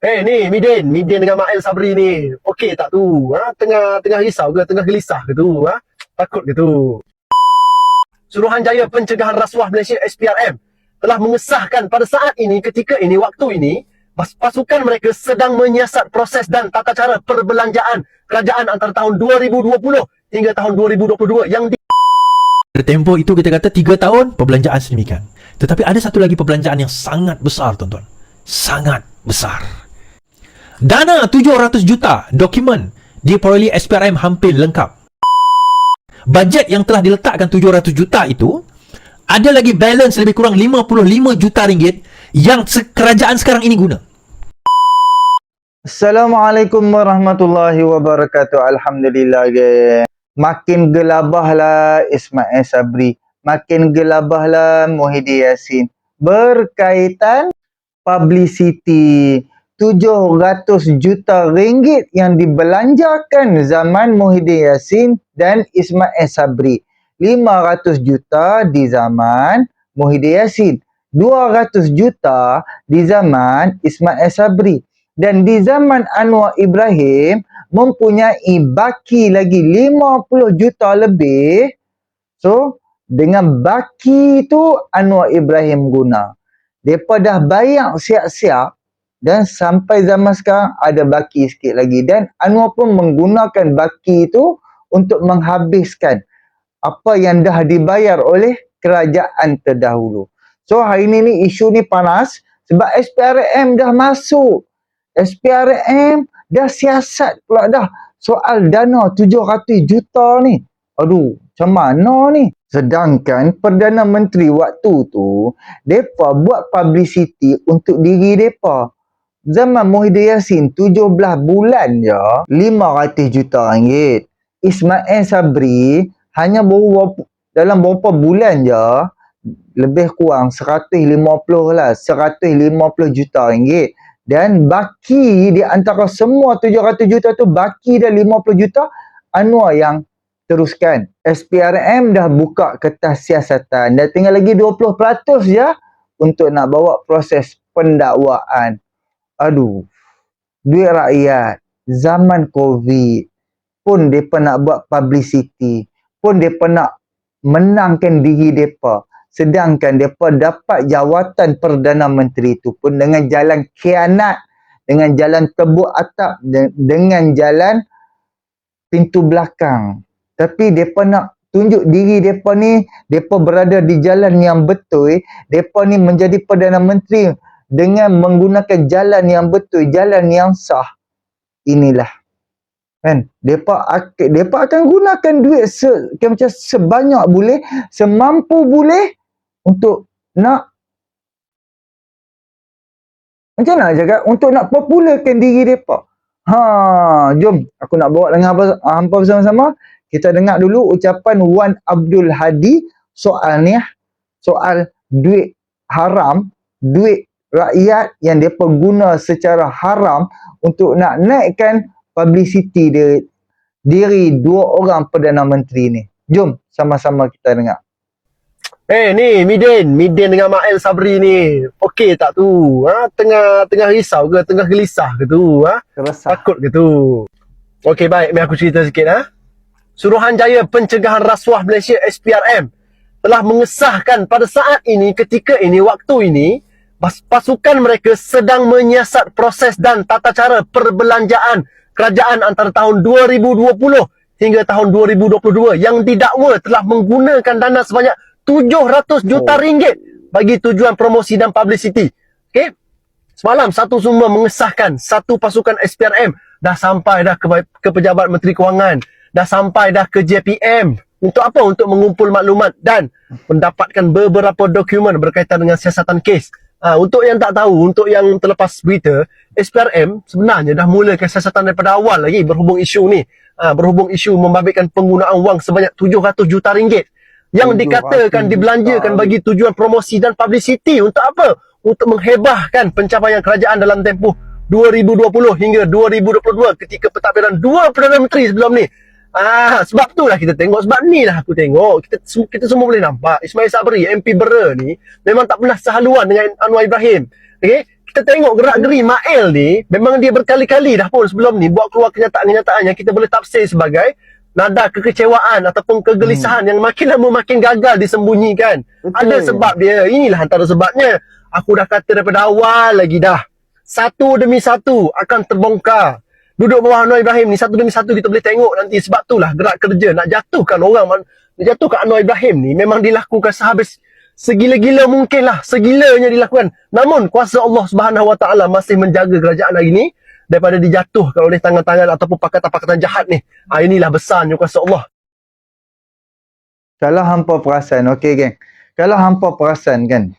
Ni Midin dengan Mael Sabri ni. Okey tak tu? Tengah risau ke, tengah gelisah ke tu? Takut ke tu? Suruhanjaya Pencegahan Rasuah Malaysia SPRM telah mengesahkan pada saat ini, ketika ini, waktu ini, pasukan mereka sedang menyiasat proses dan tata cara perbelanjaan kerajaan antara tahun 2020 hingga tahun 2022 yang Pada tempoh itu kita kata 3 tahun perbelanjaan sedemikian. Tetapi ada satu lagi perbelanjaan yang sangat besar, tuan-tuan. Sangat besar. Dana 700 juta dokumen diperolehi SPRM hampir lengkap. Bajet yang telah diletakkan 700 juta itu, ada lagi balance lebih kurang 55 juta ringgit yang kerajaan sekarang ini guna. Assalamualaikum warahmatullahi wabarakatuh. Alhamdulillah, guys. Makin gelabahlah Ismail Sabri, makin gelabahlah Muhyiddin Yassin berkaitan publicity 700 juta ringgit yang dibelanjakan zaman Muhyiddin Yassin dan Ismail Sabri. 500 juta di zaman Muhyiddin Yassin, 200 juta di zaman Ismail Sabri, dan di zaman Anwar Ibrahim mempunyai baki lagi 50 juta lebih. So, dengan baki itu Anwar Ibrahim guna. Mereka dah bayar siap-siap dan sampai zaman sekarang ada baki sikit lagi. Dan Anwar pun menggunakan baki itu untuk menghabiskan apa yang dah dibayar oleh kerajaan terdahulu. So, hari ni isu ni panas sebab SPRM dah masuk. SPRM dah siasat pula dah soal dana 700 juta ni. Aduh, macam mana ni? Sedangkan Perdana Menteri waktu tu, mereka buat publicity untuk diri mereka. Zaman Muhyiddin Yassin 17 bulan je 500 juta ringgit. Ismail Sabri hanya dalam beberapa bulan je lebih kurang 150 lah, 150 juta ringgit. Dan baki di antara semua 700 juta tu, baki dah 50 juta, Anwar yang teruskan. SPRM dah buka kertas siasatan, dah tinggal lagi 20% je untuk nak bawa proses pendakwaan. Aduh, duit rakyat, zaman COVID pun mereka nak buat publicity, pun mereka nak menangkan diri mereka. Sedangkan mereka dapat jawatan Perdana Menteri itu pun dengan jalan khianat, dengan jalan tebuk atap, dengan jalan pintu belakang. Tapi mereka nak tunjuk diri mereka ni, mereka berada di jalan yang betul. Mereka ni menjadi Perdana Menteri dengan menggunakan jalan yang betul, jalan yang sah. Inilah. Kan? Mereka akan gunakan duit macam sebanyak boleh, semampu boleh untuk nak, macam mana cakap, untuk nak popularkan diri mereka. Jom aku nak bawa dengan hampa bersama-sama. Kita dengar dulu ucapan Wan Abdul Hadi soal ni, soal duit haram, duit rakyat yang mereka guna secara haram untuk nak naikkan publicity diri dua orang Perdana Menteri ni. Jom sama-sama kita dengar. Ni Midin dengan Mael Sabri ni. Okey tak tu? Tengah risau ke, tengah gelisah ke tu? Takut ke tu? Okey, baik, mari aku cerita sikit. Suruhanjaya Pencegahan Rasuah Malaysia SPRM telah mengesahkan pada saat ini, ketika ini, waktu ini, pasukan mereka sedang menyiasat proses dan tata cara perbelanjaan kerajaan antara tahun 2020 hingga tahun 2022 yang didakwa telah menggunakan dana sebanyak 700 juta ringgit bagi tujuan promosi dan publicity. Okey. Semalam satu sumber mengesahkan satu pasukan SPRM dah sampai dah ke Pejabat Menteri Kewangan, dah sampai dah ke JPM. Untuk apa? Untuk mengumpul maklumat dan mendapatkan beberapa dokumen berkaitan dengan siasatan kes. Untuk yang tak tahu, untuk yang terlepas berita, SPRM sebenarnya dah mulakan siasatan daripada awal lagi berhubung isu ni. Berhubung isu membabitkan penggunaan wang sebanyak 700 juta ringgit yang dikatakan dibelanjakan bagi tujuan promosi dan publicity. Untuk apa? Untuk menghebahkan pencapaian kerajaan dalam tempoh 2020 hingga 2022 ketika pentadbiran dua Perdana Menteri sebelum ni. Sebab tu lah kita tengok, sebab ni lah aku tengok, kita semua boleh nampak Ismail Sabri, MP Bera ni memang tak pernah sehaluan dengan Anwar Ibrahim. Okay? kita tengok gerak-geri Mael ni, memang dia berkali-kali dah pun sebelum ni buat keluar kenyataan-kenyataan yang kita boleh tafsir sebagai nada kekecewaan ataupun kegelisahan yang makin lama makin gagal disembunyikan. Betul. Ada sebab dia. Inilah antara sebabnya. Aku dah kata daripada awal lagi dah. Satu demi satu akan terbongkar. Duduk bawah Anwar Ibrahim ni, satu demi satu kita boleh tengok nanti. Sebab itulah gerak kerja nak jatuhkan orang, nak jatuhkan Anwar Ibrahim ni memang dilakukan sehabis segila-gila mungkin lah, segilanya dilakukan. Namun kuasa Allah Subhanahu Wa Taala masih menjaga kerajaan hari ni daripada dijatuhkan oleh tangan-tangan ataupun pakatan-pakatan jahat ni. Inilah besarnya kuasa Allah. Kalau hampa perasan, okey geng. Kalau hampa perasan kan,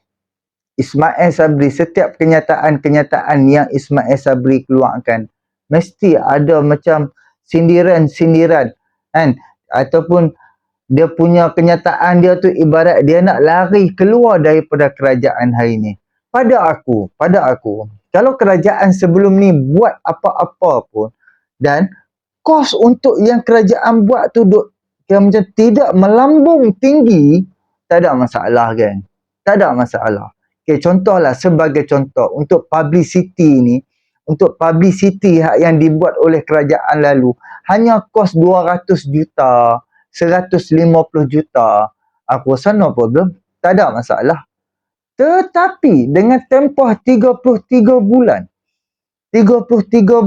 Ismail Sabri, setiap kenyataan-kenyataan yang Ismail Sabri keluarkan, mesti ada macam sindiran-sindiran kan, ataupun dia punya kenyataan dia tu ibarat dia nak lari keluar daripada kerajaan hari ni. Pada aku, kalau kerajaan sebelum ni buat apa-apa pun dan kos untuk yang kerajaan buat tu macam tidak melambung tinggi, tak ada masalah kan. Tak ada masalah. Okay, contohlah sebagai contoh untuk publicity ni, untuk publicity yang dibuat oleh kerajaan lalu hanya kos 200 juta, 150 juta, aku rasa no problem, tak ada masalah. Tetapi dengan tempoh 33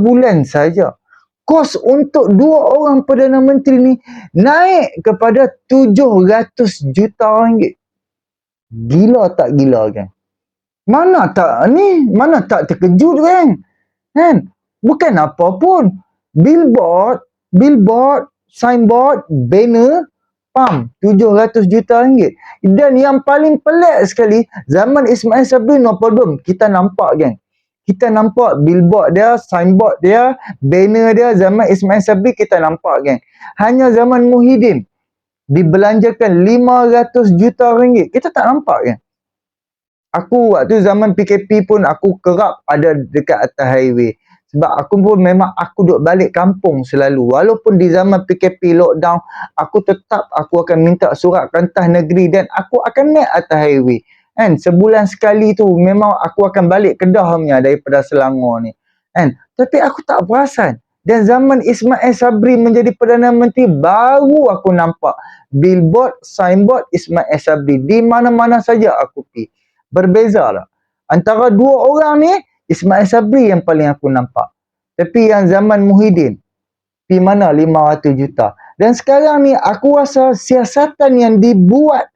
bulan saja, kos untuk 2 orang Perdana Menteri ni naik kepada 700 juta ringgit. Gila tak gila kan? Mana tak terkejut kan? Bukan apa pun. Billboard, signboard, banner, 700 juta ringgit. Dan yang paling pelik sekali, zaman Ismail Sabri no problem. Kita nampak kan? Kita nampak billboard dia, signboard dia, banner dia, zaman Ismail Sabri kita nampak kan? Hanya zaman Muhyiddin dibelanjakan 500 juta ringgit. Kita tak nampak kan? Aku waktu zaman PKP pun aku kerap ada dekat atas highway. Sebab aku pun memang aku duduk balik kampung selalu. Walaupun di zaman PKP lockdown, aku akan minta surat kantah negeri dan aku akan naik atas highway. Kan? Sebulan sekali tu memang aku akan balik Kedah punya daripada Selangor ni. Kan? Tapi aku tak perasan. Dan zaman Ismail Sabri menjadi Perdana Menteri, baru aku nampak billboard, signboard Ismail Sabri. Di mana-mana saja aku pergi. Berbeza lah. Antara 2 orang ni, Ismail Sabri yang paling aku nampak. Tapi yang zaman Muhyiddin, di mana 500 juta. Dan sekarang ni aku rasa siasatan yang dibuat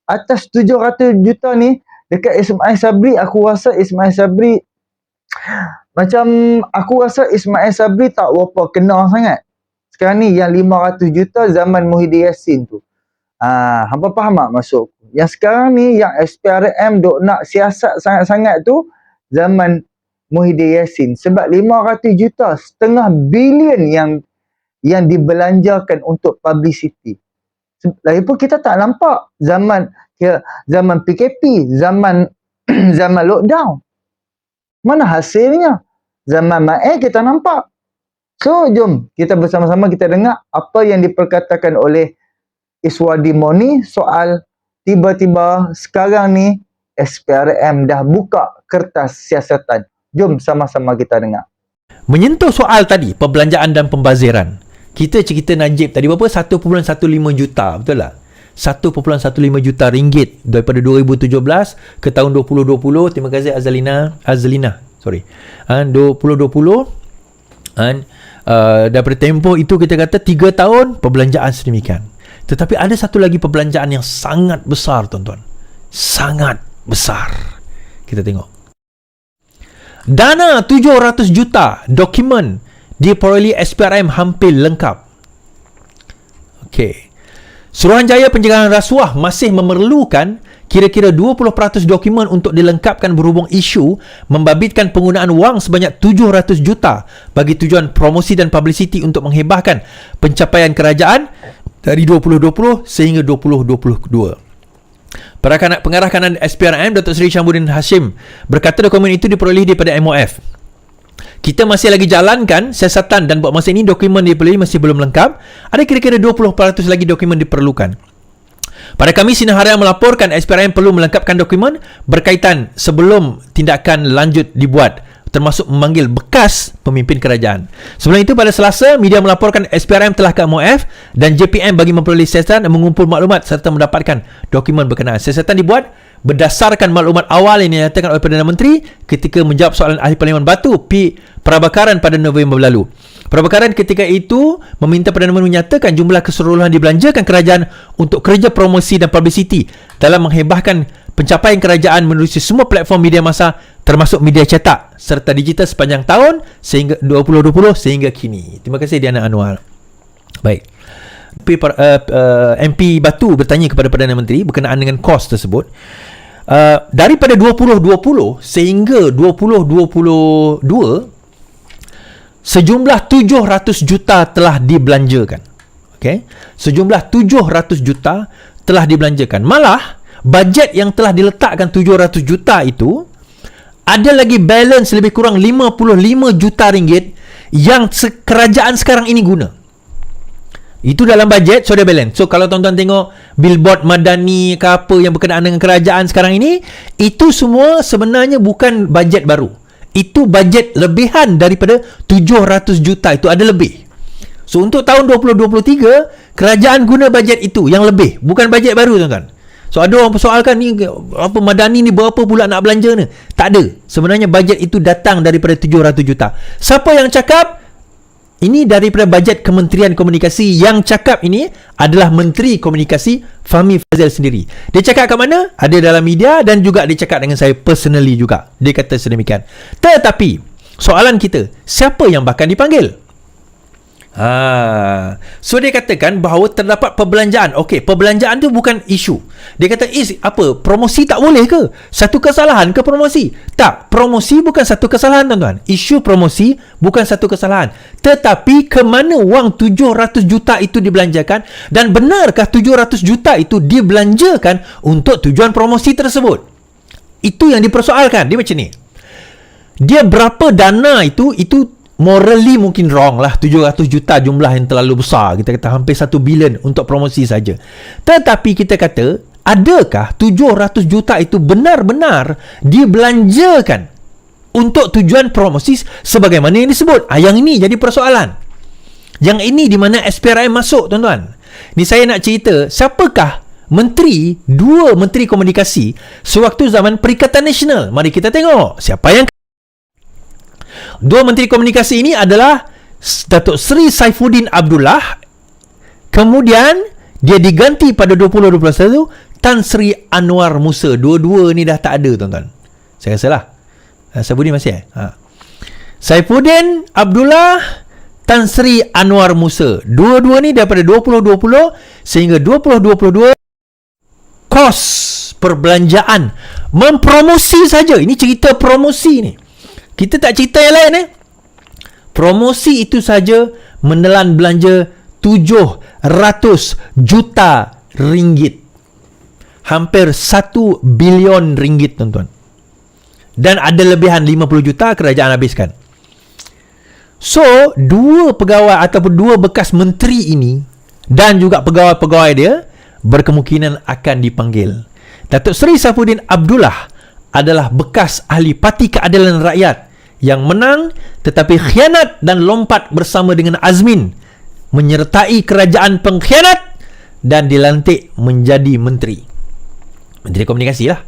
atas 700 juta ni dekat Ismail Sabri, aku rasa Ismail Sabri tak berapa kena sangat. Sekarang ni yang 500 juta zaman Muhyiddin Yassin tu. Hampa faham tak maksud? Yang sekarang ni yang SPRM duk nak siasat sangat-sangat tu zaman Muhyiddin Yassin. Sebab 500 juta, setengah bilion yang dibelanjakan untuk publicity. Lagipun kita tak nampak zaman PKP, zaman lockdown. Mana hasilnya? Zaman Mael kita nampak. So, jom kita bersama-sama kita dengar apa yang diperkatakan oleh Iswadi Moni soal tiba-tiba sekarang ni SPRM dah buka kertas siasatan. Jom sama-sama kita dengar. Menyentuh soal tadi, perbelanjaan dan pembaziran. Kita cerita Najib tadi berapa? 1.15 juta, betul tak? 1.15 juta ringgit daripada 2017 ke tahun 2020. Terima kasih Azlina. 2020 daripada tempoh itu kita kata 3 tahun perbelanjaan sedemikian. Tetapi ada satu lagi perbelanjaan yang sangat besar, tuan-tuan. Sangat besar. Kita tengok. Dana 700 juta dokumen diperolehi SPRM hampir lengkap. Okey. Suruhanjaya Pencegahan Rasuah masih memerlukan kira-kira 20% dokumen untuk dilengkapkan berhubung isu membabitkan penggunaan wang sebanyak 700 juta bagi tujuan promosi dan publicity untuk menghebahkan pencapaian kerajaan dari 2020 sehingga 2022. Pengarah kanan SPRM Datuk Seri Syambuddin Hashim berkata dokumen itu diperolehi daripada MOF. Kita masih lagi jalankan siasatan dan buat masa ini dokumen diperolehi masih belum lengkap. Ada kira-kira 20% lagi dokumen diperlukan. Pada Khamis, Sinar Harian melaporkan SPRM perlu melengkapkan dokumen berkaitan sebelum tindakan lanjut dibuat, termasuk memanggil bekas pemimpin kerajaan. Sebelum itu, pada Selasa, media melaporkan SPRM telah ke MOF dan JPM bagi memperoleh siasatan dan mengumpul maklumat serta mendapatkan dokumen berkenaan. Siasatan dibuat berdasarkan maklumat awal yang dinyatakan oleh Perdana Menteri ketika menjawab soalan Ahli Parlimen Batu P. Prabakaran pada November lalu. Prabakaran ketika itu meminta Perdana Menteri menyatakan jumlah keseluruhan dibelanjakan kerajaan untuk kerja promosi dan publicity dalam menghebahkan pencapaian kerajaan menerusi semua platform media massa termasuk media cetak serta digital sepanjang tahun sehingga 2020 sehingga kini. Terima kasih Diana Anwar. Baik. MP Batu bertanya kepada Perdana Menteri berkenaan dengan kos tersebut. Daripada 2020 sehingga 2022 sejumlah 700 juta telah dibelanjakan. Okey. Sejumlah 700 juta telah dibelanjakan. Malah bajet yang telah diletakkan 700 juta itu ada lagi balance lebih kurang 55 juta ringgit yang kerajaan sekarang ini guna. Itu dalam bajet, so dia balance. So kalau tuan-tuan tengok billboard madani ke apa yang berkenaan dengan kerajaan sekarang ini, itu semua sebenarnya bukan bajet baru. Itu bajet lebihan daripada 700 juta. Itu ada lebih. So untuk tahun 2023, kerajaan guna bajet itu yang lebih, bukan bajet baru tuan-tuan. So ada orang persoalkan ni apa madani ni berapa pula nak belanja ni? Tak ada. Sebenarnya bajet itu datang daripada 700 juta. Siapa yang cakap? Ini daripada bajet Kementerian Komunikasi. Yang cakap ini adalah Menteri Komunikasi Fahmi Fadzil sendiri. Dia cakap kat mana? Ada dalam media dan juga dia cakap dengan saya personally juga. Dia kata sedemikian. Tetapi soalan kita, siapa yang bakal dipanggil? So dia katakan bahawa terdapat perbelanjaan. Okey, perbelanjaan tu bukan isu. Dia kata, apa? Promosi tak boleh ke? Satu kesalahan ke promosi? Tak, promosi bukan satu kesalahan tuan-tuan. Isu promosi bukan satu kesalahan. Tetapi ke mana wang 700 juta itu dibelanjakan dan benarkah 700 juta itu dibelanjakan untuk tujuan promosi tersebut? Itu yang dipersoalkan. Dia macam ni. Dia berapa dana itu morally mungkin wrong lah. 700 juta jumlah yang terlalu besar. Kita kata hampir 1 bilion untuk promosi saja. Tetapi kita kata, adakah 700 juta itu benar-benar dibelanjakan untuk tujuan promosi sebagaimana yang disebut? Yang ini jadi persoalan. Yang ini di mana SPRM masuk tuan-tuan. Ni saya nak cerita, siapakah dua menteri komunikasi sewaktu zaman Perikatan Nasional? Mari kita tengok siapa yang. Dua menteri komunikasi ini adalah Datuk Seri Saifuddin Abdullah, kemudian dia diganti pada 2021 Tan Sri Anwar Musa. Dua-dua ni dah tak ada tuan-tuan. Saya rasa lah. Saifuddin masih Saifuddin Abdullah, Tan Sri Anwar Musa. Dua-dua ni daripada 2020 sehingga 2022 kos perbelanjaan mempromosi saja. Ini cerita promosi ni. Kita tak cerita yang lain Promosi itu saja menelan belanja 700 juta ringgit. Hampir 1 bilion ringgit tuan-tuan. Dan ada lebihan 50 juta kerajaan habiskan. So, dua pegawai ataupun dua bekas menteri ini dan juga pegawai-pegawai dia berkemungkinan akan dipanggil. Datuk Seri Saifuddin Abdullah adalah bekas ahli Parti Keadilan Rakyat yang menang tetapi khianat dan lompat bersama dengan Azmin menyertai kerajaan pengkhianat dan dilantik menjadi menteri komunikasi lah.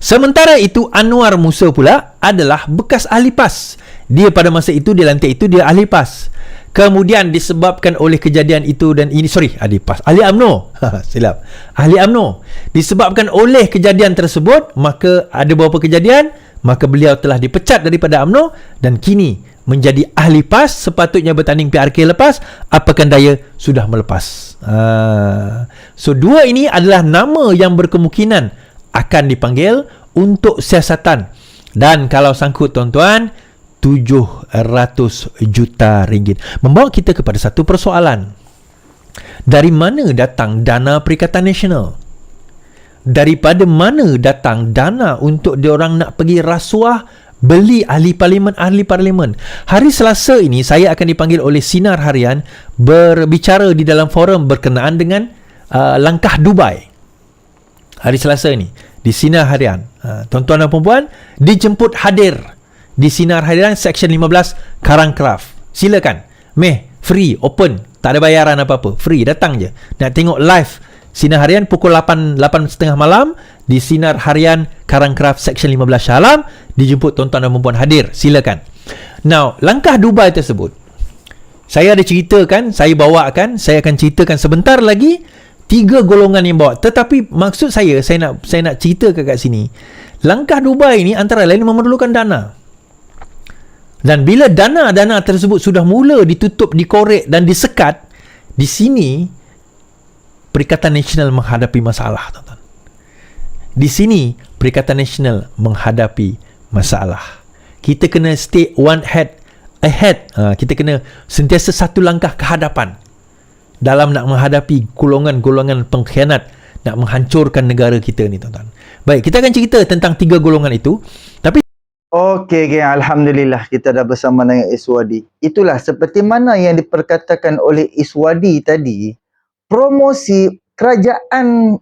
Sementara itu Anwar Musa pula adalah bekas ahli PAS. Dia pada masa itu dilantik itu dia ahli PAS. Kemudian disebabkan oleh kejadian itu dan ini, ahli PAS, ahli UMNO. Silap. Ahli UMNO. Disebabkan oleh kejadian tersebut, maka ada beberapa kejadian, maka beliau telah dipecat daripada UMNO dan kini menjadi ahli PAS. Sepatutnya bertanding PRK lepas, apakan daya sudah melepas. So dua ini adalah nama yang berkemungkinan akan dipanggil untuk siasatan. Dan kalau sangkut tuan-tuan, 700 juta ringgit. Membawa kita kepada satu persoalan. Dari mana datang dana Perikatan Nasional? Daripada mana datang dana untuk diorang nak pergi rasuah beli ahli parlimen? Hari Selasa ini saya akan dipanggil oleh Sinar Harian berbicara di dalam forum berkenaan dengan langkah Dubai. hari Selasa ni di Sinar Harian. Tuan-tuan dan puan-puan dijemput hadir di Sinar Harian Section 15 Karangkraf. Silakan. Free, open, tak ada bayaran apa-apa. Free, datang je. Nak tengok live Sinar Harian pukul 8.30 malam di Sinar Harian Karangkraf Section 15 Shah Alam. Dijemput tuan-tuan dan puan-puan hadir. Silakan. Now, langkah Dubai tersebut, saya ada ceritakan, saya bawakan, saya akan ceritakan sebentar lagi 3 golongan yang bawa. Tetapi maksud saya nak cerita kat sini, langkah Dubai ni antara lain memerlukan dana. Dan bila dana-dana tersebut sudah mula ditutup, dikorek dan disekat, di sini Perikatan Nasional menghadapi masalah, tuan-tuan. Di sini Perikatan Nasional menghadapi masalah. Kita kena stay one head ahead. Kita kena sentiasa satu langkah ke hadapan dalam nak menghadapi golongan-golongan pengkhianat, nak menghancurkan negara kita ni, tuan-tuan. Baik, kita akan cerita tentang 3 golongan itu. Tapi Okey, geng. Alhamdulillah kita dah bersama dengan Iswadi. Itulah seperti mana yang diperkatakan oleh Iswadi tadi, promosi kerajaan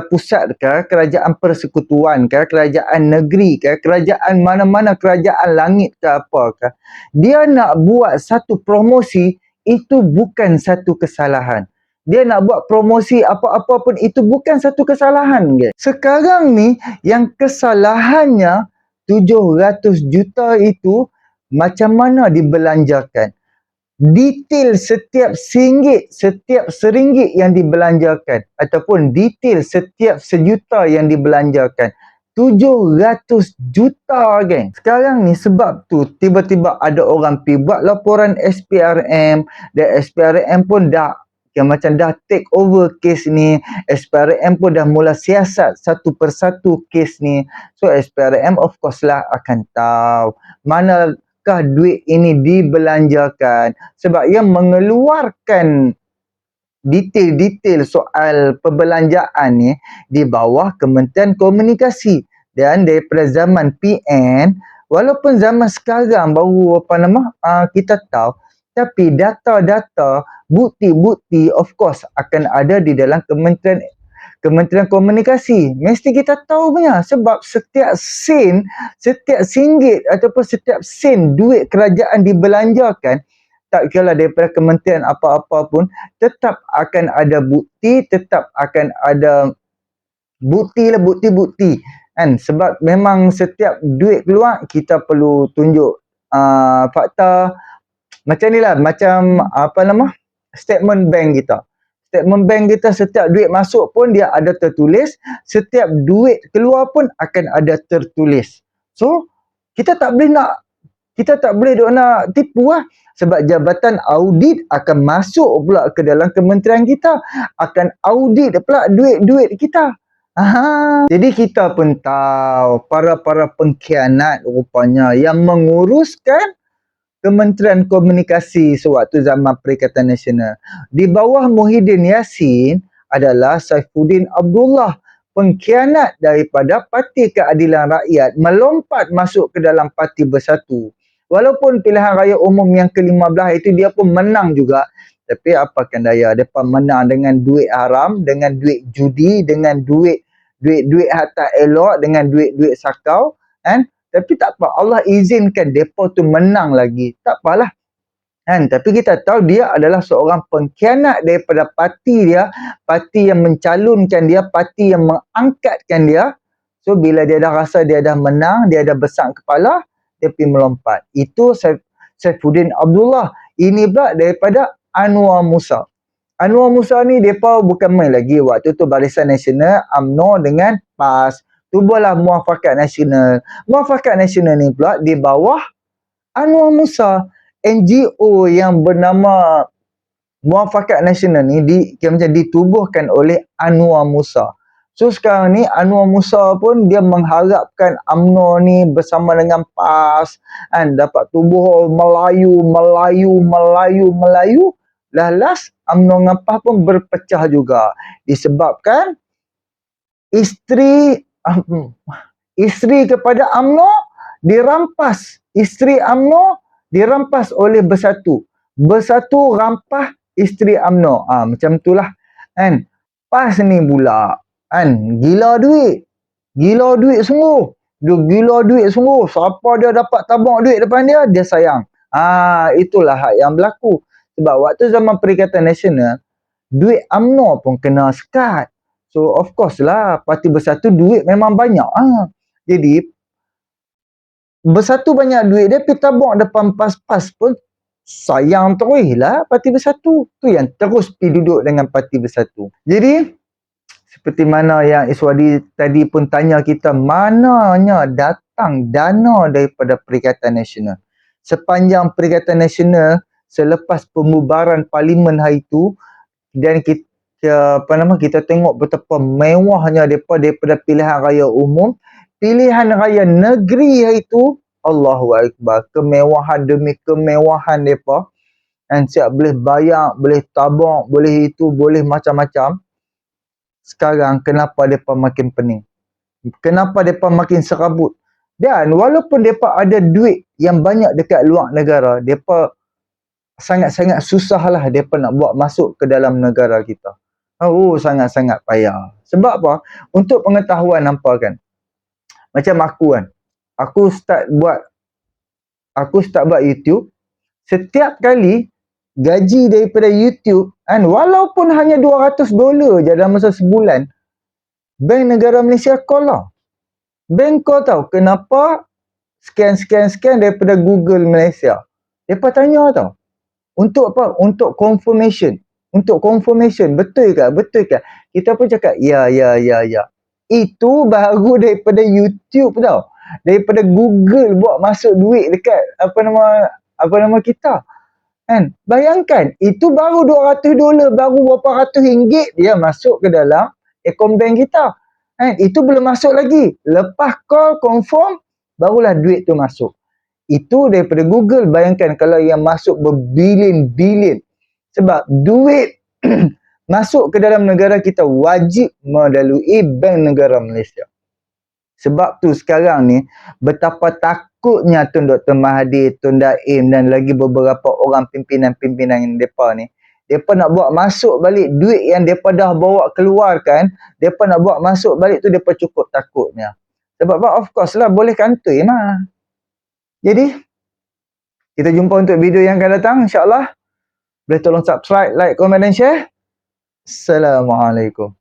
pusat ke, kerajaan persekutuan ke, kerajaan negeri ke, kerajaan mana-mana, kerajaan langit ke apa ke, dia nak buat satu promosi, itu bukan satu kesalahan. Dia nak buat promosi apa-apa pun itu bukan satu kesalahan, geng. Sekarang ni yang kesalahannya 700 juta itu macam mana dibelanjakan. Detail setiap singgit, setiap seringgit yang dibelanjakan ataupun detail setiap sejuta yang dibelanjakan. 700 juta, geng. Sekarang ni sebab tu tiba-tiba ada orang pergi buat laporan SPRM dan SPRM pun dah macam dah take over kes ni. SPRM pun dah mula siasat satu persatu kes ni. So SPRM of course lah akan tahu manakah duit ini dibelanjakan, sebab ia mengeluarkan detail-detail soal perbelanjaan ni di bawah Kementerian Komunikasi. Dan daripada zaman PN, walaupun zaman sekarang baru kita tahu, tapi data-data, bukti-bukti of course akan ada di dalam Kementerian Komunikasi. Mesti kita tahu punya, sebab setiap sen, setiap singgit ataupun setiap sen duit kerajaan dibelanjakan, tak kira daripada kementerian apa-apa pun, tetap akan ada bukti, tetap akan ada bukti kan. Sebab memang setiap duit keluar kita perlu tunjuk fakta. Macam ni lah, macam statement bank kita. Statement bank kita, setiap duit masuk pun dia ada tertulis, setiap duit keluar pun akan ada tertulis. So, kita tak boleh nak tipu lah. Sebab jabatan audit akan masuk pula ke dalam kementerian kita, akan audit pula duit-duit kita. Jadi kita pun tahu para pengkhianat rupanya yang menguruskan Kementerian Komunikasi sewaktu zaman Perikatan Nasional di bawah Muhyiddin Yassin adalah Saifuddin Abdullah, pengkhianat daripada Parti Keadilan Rakyat, melompat masuk ke dalam Parti Bersatu. Walaupun pilihan raya umum yang ke-15 itu dia pun menang juga, tapi apakan daya, depa menang dengan duit haram, dengan duit judi, dengan duit harta elok, dengan duit sakau, kan? Tapi tak apa, Allah izinkan mereka tu menang lagi. Tak apalah. Kan? Tapi kita tahu dia adalah seorang pengkhianat daripada parti dia, parti yang mencalonkan dia, parti yang mengangkatkan dia. So bila dia dah rasa dia dah menang, dia dah besar kepala, dia pergi melompat. Itu Saifuddin Abdullah. Ini pula daripada Anwar Musa. Anwar Musa ni mereka bukan main lagi. Waktu tu Barisan Nasional, UMNO dengan PAS. Tubuhlah Muafakat Nasional. Muafakat Nasional ni pula di bawah Anwar Musa. NGO yang bernama Muafakat Nasional ni macam ditubuhkan oleh Anwar Musa. So sekarang ni Anwar Musa pun dia mengharapkan UMNO ni bersama dengan PAS kan, dapat tubuh Melayu. Last UMNO dengan PAS pun berpecah juga. Disebabkan isteri kepada UMNO dirampas. Isteri UMNO dirampas oleh Bersatu. Bersatu rampas isteri UMNO. Macam itulah kan. PAS ni pula Kan, gila duit. Gila duit sungguh. Dia gila duit sungguh. Siapa dia dapat tabung duit depan dia, dia sayang. Itulah hak yang berlaku. Sebab waktu zaman Perikatan Nasional, duit UMNO pun kena sekat. So, of course lah, Parti Bersatu duit memang banyak. Jadi, Bersatu banyak duit dia, pergi tabung depan pas-pas pun sayang terus lah Parti Bersatu. Tu yang terus pergi duduk dengan Parti Bersatu. Jadi, seperti mana yang Iswadi tadi pun tanya kita, mananya datang dana daripada Perikatan Nasional. Sepanjang Perikatan Nasional, selepas pembubaran Parlimen hari itu, dan kita tengok betapa mewahnya daripada pilihan raya umum, pilihan raya negeri hari itu, Allahu Akbar, kemewahan demi kemewahan mereka. Dan siap boleh bayar, boleh tabung, boleh itu, boleh macam-macam. Sekarang kenapa mereka makin pening? Kenapa mereka makin serabut? Dan walaupun mereka ada duit yang banyak dekat luar negara, mereka sangat-sangat susah lah mereka nak buat masuk ke dalam negara kita. Sangat-sangat payah. Sebab apa? Untuk pengetahuan hampa kan, macam aku kan, aku start buat YouTube. Setiap kali gaji daripada YouTube kan, walaupun hanya $200 je dalam masa sebulan, Bank Negara Malaysia call lah. Bank call tahu kenapa scan daripada Google Malaysia. Mereka tanya tau, untuk apa? Untuk confirmation. Betul ke? Kita pun cakap ya. Itu baru daripada YouTube tau. Daripada Google buat masuk duit dekat apa nama kita. Kan? Bayangkan, itu baru $200, baru berapa ratus ringgit dia masuk ke dalam akaun bank kita. Kan? Itu belum masuk lagi. Lepas call confirm, barulah duit tu masuk. Itu daripada Google. Bayangkan kalau yang masuk berbilion-bilion. Sebab duit masuk ke dalam negara kita wajib melalui Bank Negara Malaysia. Sebab tu sekarang ni, betapa takutnya Tun Dr. Mahathir, Tun Daim dan lagi beberapa orang pimpinan-pimpinan mereka ni. Mereka nak buat masuk balik duit yang mereka dah bawa keluarkan, mereka nak buat masuk balik tu, mereka cukup takutnya. Sebab of course lah, boleh kantoi mah. Jadi, kita jumpa untuk video yang akan datang, insyaAllah. Boleh tolong subscribe, like, komen dan share. Assalamualaikum.